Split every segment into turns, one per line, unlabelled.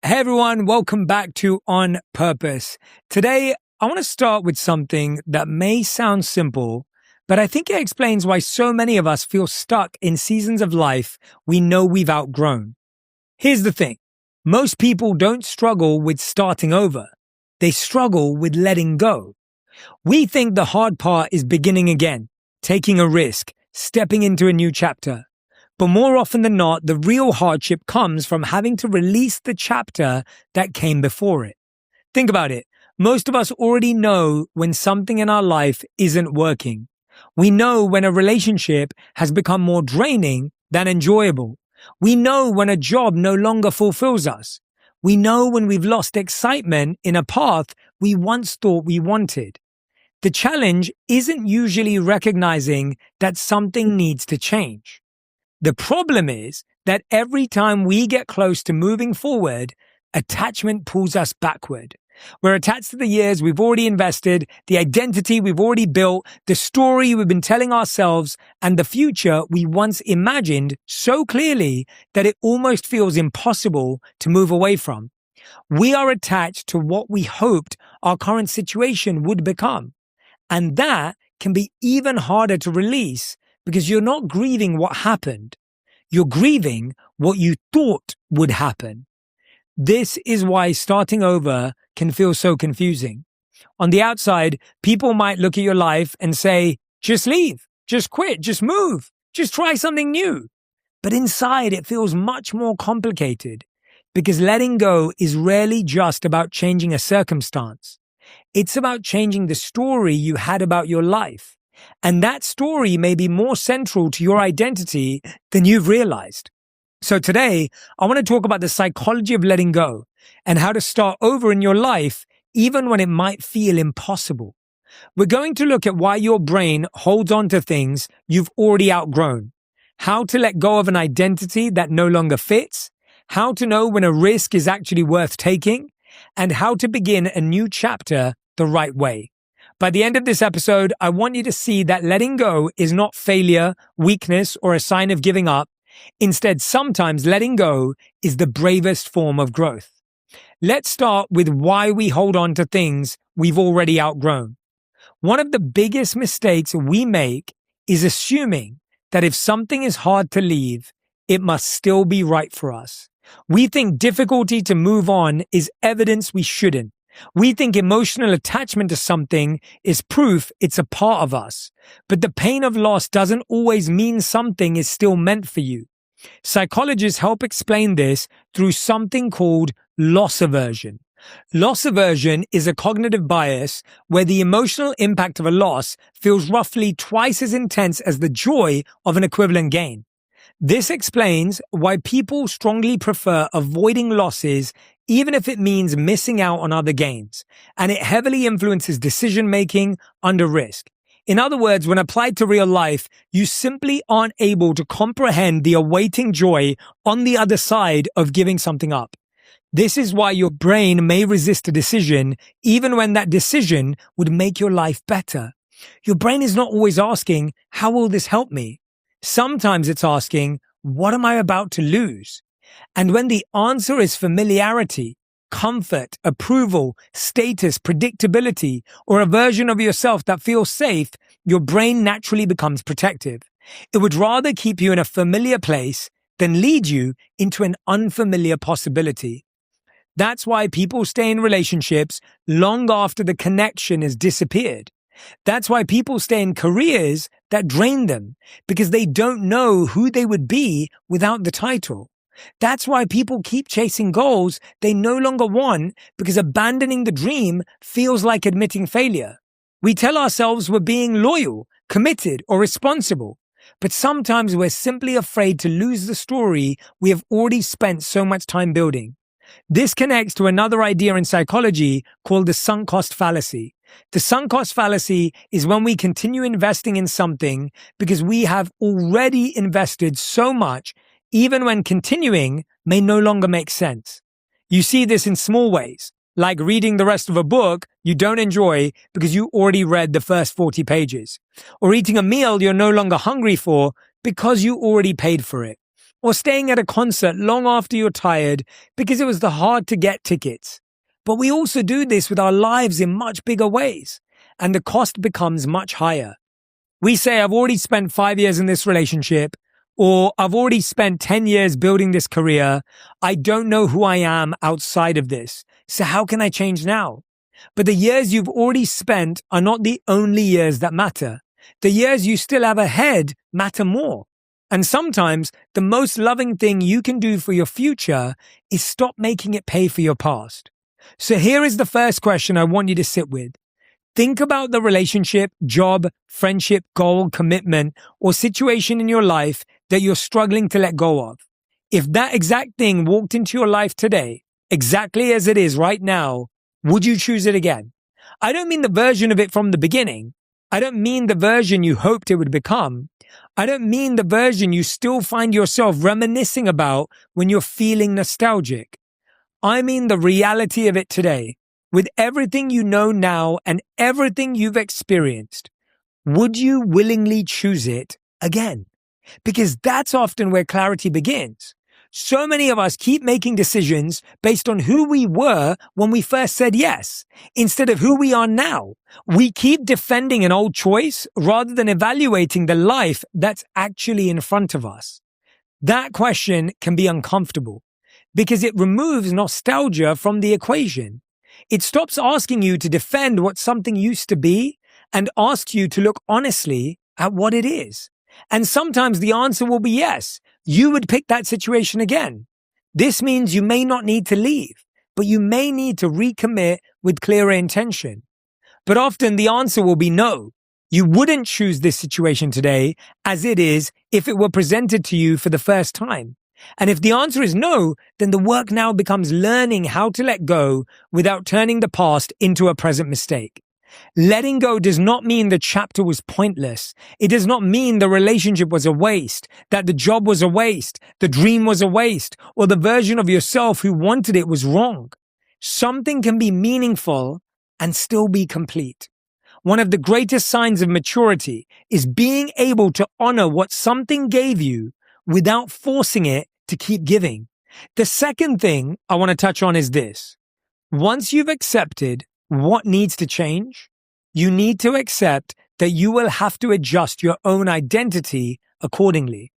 Hey everyone, welcome back to On Purpose. Today, I want to start with something that may sound simple, but I think it explains why so many of us feel stuck in seasons of life we know we've outgrown. Here's the thing. Most people don't struggle with starting over. They struggle with letting go. We think the hard part is beginning again, taking a risk, stepping into a new chapter. But more often than not, the real hardship comes from having to release the chapter that came before it. Think about it. Most of us already know when something in our life isn't working. We know when a relationship has become more draining than enjoyable. We know when a job no longer fulfills us. We know when we've lost excitement in a path we once thought we wanted. The challenge isn't usually recognizing that something needs to change. The problem is that every time we get close to moving forward, attachment pulls us backward. We're attached to the years we've already invested, the identity we've already built, the story we've been telling ourselves, and the future we once imagined so clearly that it almost feels impossible to move away from. We are attached to what we hoped our current situation would become. And that can be even harder to release because you're not grieving what happened. You're grieving what you thought would happen. This is why starting over can feel so confusing. On the outside, people might look at your life and say, just leave, just quit, just move, just try something new. But inside, it feels much more complicated because letting go is rarely just about changing a circumstance. It's about changing the story you had about your life. And that story may be more central to your identity than you've realized. So today, I want to talk about the psychology of letting go and how to start over in your life, even when it might feel impossible. We're going to look at why your brain holds on to things you've already outgrown, how to let go of an identity that no longer fits, how to know when a risk is actually worth taking, and how to begin a new chapter the right way. By the end of this episode, I want you to see that letting go is not failure, weakness, or a sign of giving up. Instead, sometimes letting go is the bravest form of growth. Let's start with why we hold on to things we've already outgrown. One of the biggest mistakes we make is assuming that if something is hard to leave, it must still be right for us. We think difficulty to move on is evidence we shouldn't. We think emotional attachment to something is proof it's a part of us. But the pain of loss doesn't always mean something is still meant for you. Psychologists help explain this through something called loss aversion. Loss aversion is a cognitive bias where the emotional impact of a loss feels roughly twice as intense as the joy of an equivalent gain. This explains why people strongly prefer avoiding losses even if it means missing out on other gains, and it heavily influences decision-making under risk. In other words, when applied to real life, you simply aren't able to comprehend the awaiting joy on the other side of giving something up. This is why your brain may resist a decision even when that decision would make your life better. Your brain is not always asking, how will this help me? Sometimes it's asking, what am I about to lose? And when the answer is familiarity, comfort, approval, status, predictability, or a version of yourself that feels safe, your brain naturally becomes protective. It would rather keep you in a familiar place than lead you into an unfamiliar possibility. That's why people stay in relationships long after the connection has disappeared. That's why people stay in careers that drain them, because they don't know who they would be without the title. That's why people keep chasing goals they no longer want, because abandoning the dream feels like admitting failure. We tell ourselves we're being loyal, committed, or responsible, but sometimes we're simply afraid to lose the story we have already spent so much time building. This connects to another idea in psychology called the sunk cost fallacy. The sunk cost fallacy is when we continue investing in something because we have already invested so much, even when continuing may no longer make sense. You see this in small ways, like reading the rest of a book you don't enjoy because you already read the first 40 pages, or eating a meal you're no longer hungry for because you already paid for it. or staying at a concert long after you're tired because it was the hard to get tickets. But we also do this with our lives in much bigger ways, and the cost becomes much higher. We say, I've already spent 5 years in this relationship, or I've already spent 10 years building this career. I don't know who I am outside of this. So how can I change now? But the years you've already spent are not the only years that matter. The years you still have ahead matter more. And sometimes the most loving thing you can do for your future is stop making it pay for your past. So here is the first question I want you to sit with. Think about the relationship, job, friendship, goal, commitment, or situation in your life that you're struggling to let go of. If that exact thing walked into your life today, exactly as it is right now, would you choose it again? I don't mean the version of it from the beginning. I don't mean the version you hoped it would become. I don't mean the version you still find yourself reminiscing about when you're feeling nostalgic. I mean the reality of it today. With everything you know now and everything you've experienced, would you willingly choose it again? Because that's often where clarity begins. So many of us keep making decisions based on who we were when we first said yes, instead of who we are now. We keep defending an old choice rather than evaluating the life that's actually in front of us. That question can be uncomfortable because it removes nostalgia from the equation. It stops asking you to defend what something used to be and asks you to look honestly at what it is. And sometimes the answer will be yes, you would pick that situation again. This means you may not need to leave, but you may need to recommit with clearer intention. But often the answer will be no. You wouldn't choose this situation today as it is if it were presented to you for the first time. And if the answer is no, then the work now becomes learning how to let go without turning the past into a present mistake. Letting go does not mean the chapter was pointless. It does not mean the relationship was a waste, that the job was a waste, the dream was a waste, or the version of yourself who wanted it was wrong. Something can be meaningful and still be complete. One of the greatest signs of maturity is being able to honor what something gave you without forcing it to keep giving. The second thing I want to touch on is this. Once you've accepted what needs to change, you need to accept that you will have to adjust your own identity accordingly.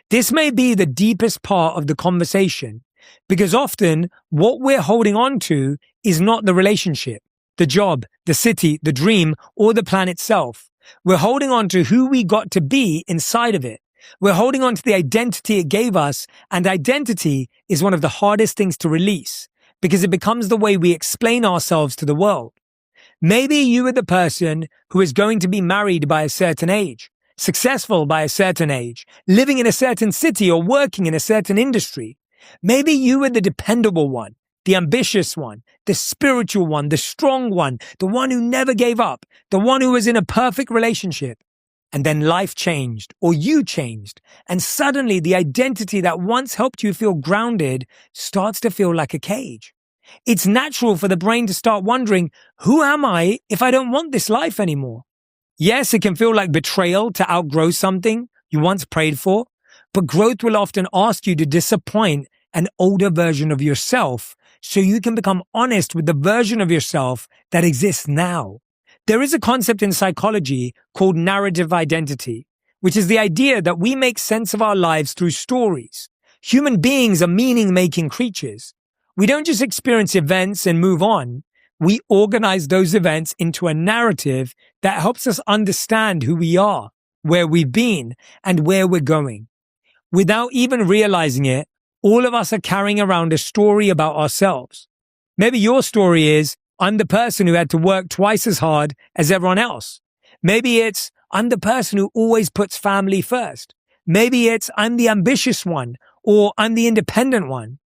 This may be the deepest part of the conversation because often what we're holding on to is not the relationship, the job, the city, the dream, or the plan itself. We're holding on to who we got to be inside of it. We're holding on to the identity it gave us, and identity is one of the hardest things to release because it becomes the way we explain ourselves to the world. Maybe you are the person who is going to be married by a certain age, successful by a certain age, living in a certain city or working in a certain industry. Maybe you are the dependable one, the ambitious one, the spiritual one, the strong one, the one who never gave up, the one who was in a perfect relationship. And then life changed, or you changed, and suddenly the identity that once helped you feel grounded starts to feel like a cage. It's natural for the brain to start wondering, who am I if I don't want this life anymore? Yes, it can feel like betrayal to outgrow something you once prayed for, but growth will often ask you to disappoint an older version of yourself so you can become honest with the version of yourself that exists now. There is a concept in psychology called narrative identity, which is the idea that we make sense of our lives through stories. Human beings are meaning-making creatures. We don't just experience events and move on. We organize those events into a narrative that helps us understand who we are, where we've been, and where we're going. Without even realizing it, all of us are carrying around a story about ourselves. Maybe your story is, I'm the person who had to work twice as hard as everyone else. Maybe it's, I'm the person who always puts family first. Maybe it's, I'm the ambitious one, or I'm the independent one.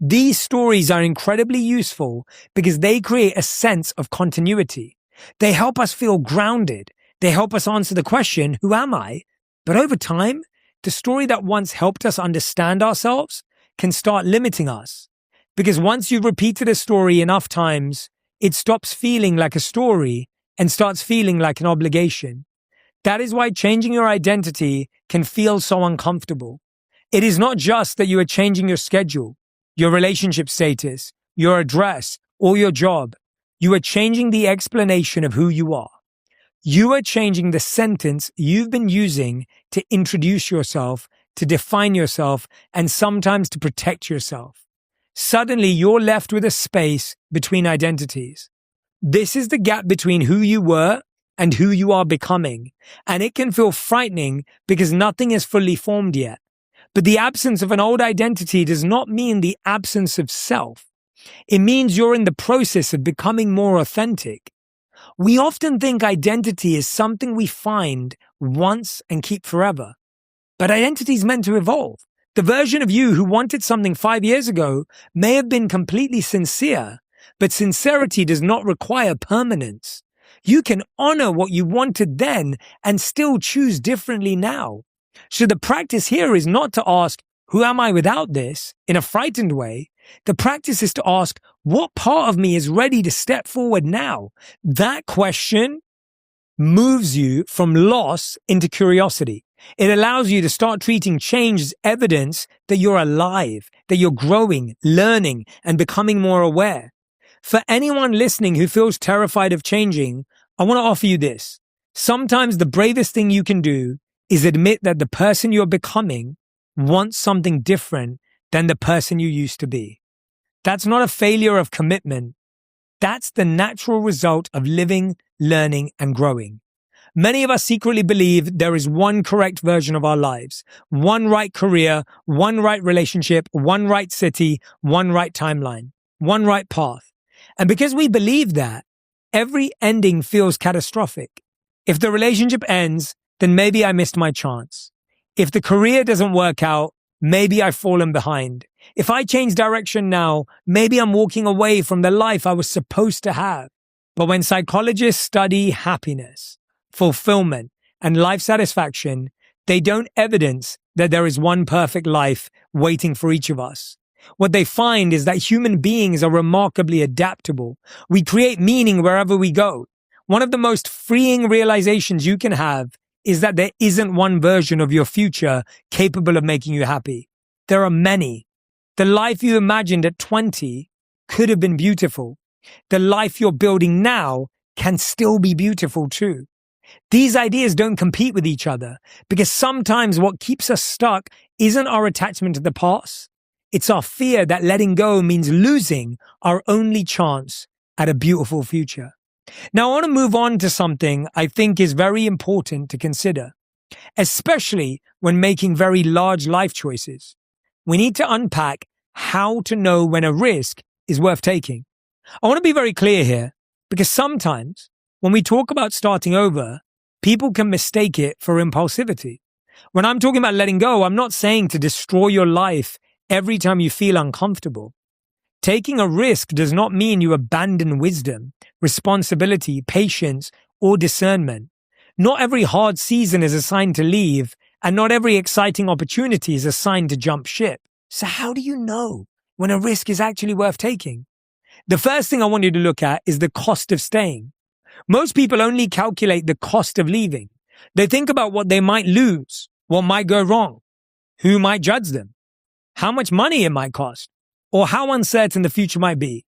These stories are incredibly useful because they create a sense of continuity. They help us feel grounded. They help us answer the question, who am I? But over time, the story that once helped us understand ourselves can start limiting us. Because once you've repeated a story enough times, it stops feeling like a story and starts feeling like an obligation. That is why changing your identity can feel so uncomfortable. It is not just that you are changing your schedule, your relationship status, your address, or your job. You are changing the explanation of who you are. You are changing the sentence you've been using to introduce yourself, to define yourself, and sometimes to protect yourself. Suddenly, you're left with a space between identities. This is the gap between who you were and who you are becoming, and it can feel frightening because nothing is fully formed yet. But the absence of an old identity does not mean the absence of self. It means you're in the process of becoming more authentic. We often think identity is something we find once and keep forever. But identity is meant to evolve. The version of you who wanted something 5 years ago may have been completely sincere, but sincerity does not require permanence. You can honor what you wanted then and still choose differently now. So the practice here is not to ask, who am I without this, in a frightened way. The practice is to ask, what part of me is ready to step forward now? That question moves you from loss into curiosity. It allows you to start treating change as evidence that you're alive, that you're growing, learning, and becoming more aware. For anyone listening who feels terrified of changing, I want to offer you this. Sometimes the bravest thing you can do is admit that the person you're becoming wants something different than the person you used to be. That's not a failure of commitment. That's the natural result of living, learning, and growing. Many of us secretly believe there is one correct version of our lives, one right career, one right relationship, one right city, one right timeline, one right path. And because we believe that, every ending feels catastrophic. If the relationship ends, then maybe I missed my chance. If the career doesn't work out, maybe I've fallen behind. If I change direction now, maybe I'm walking away from the life I was supposed to have. But when psychologists study happiness, fulfillment, and life satisfaction, they don't evidence that there is one perfect life waiting for each of us. What they find is that human beings are remarkably adaptable. We create meaning wherever we go. One of the most freeing realizations you can have is that there isn't one version of your future capable of making you happy. There are many. The life you imagined at 20 could have been beautiful. The life you're building now can still be beautiful too. These ideas don't compete with each other because sometimes what keeps us stuck isn't our attachment to the past. It's our fear that letting go means losing our only chance at a beautiful future. Now, I want to move on to something I think is very important to consider, especially when making very large life choices. We need to unpack how to know when a risk is worth taking. I want to be very clear here because sometimes when we talk about starting over, people can mistake it for impulsivity. When I'm talking about letting go, I'm not saying to destroy your life every time you feel uncomfortable. Taking a risk does not mean you abandon wisdom, responsibility, patience, or discernment. Not every hard season is assigned to leave, and not every exciting opportunity is assigned to jump ship. So how do you know when a risk is actually worth taking? The first thing I want you to look at is the cost of staying. Most people only calculate the cost of leaving. They think about what they might lose, what might go wrong, who might judge them, how much money it might cost, or how uncertain the future might be.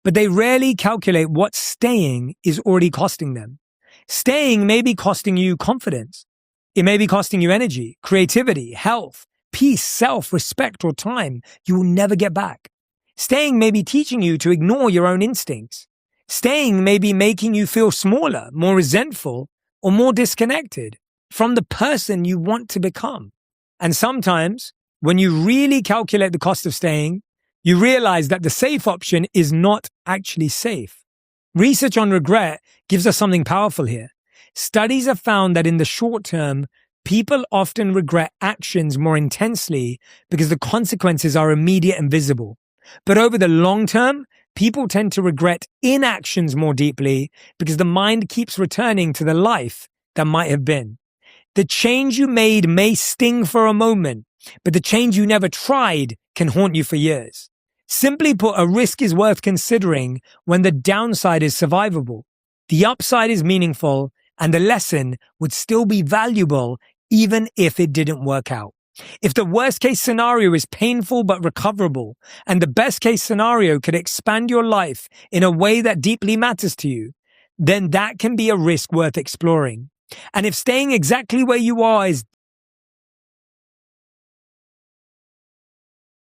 But they rarely calculate what staying is already costing them. Staying may be costing you confidence. It may be costing you energy, creativity, health, peace, self-respect, or time you will never get back. Staying may be teaching you to ignore your own instincts. Staying may be making you feel smaller, more resentful, or more disconnected from the person you want to become. And sometimes, when you really calculate the cost of staying, you realize that the safe option is not actually safe. Research on regret gives us something powerful here. Studies have found that in the short term, people often regret actions more intensely because the consequences are immediate and visible. But over the long term, people tend to regret inactions more deeply because the mind keeps returning to the life that might have been. The change you made may sting for a moment, but the change you never tried can haunt you for years. Simply put, a risk is worth considering when the downside is survivable, the upside is meaningful, and the lesson would still be valuable even if it didn't work out. If the worst case scenario is painful but recoverable, and the best case scenario could expand your life in a way that deeply matters to you, then that can be a risk worth exploring. And if staying exactly where you are is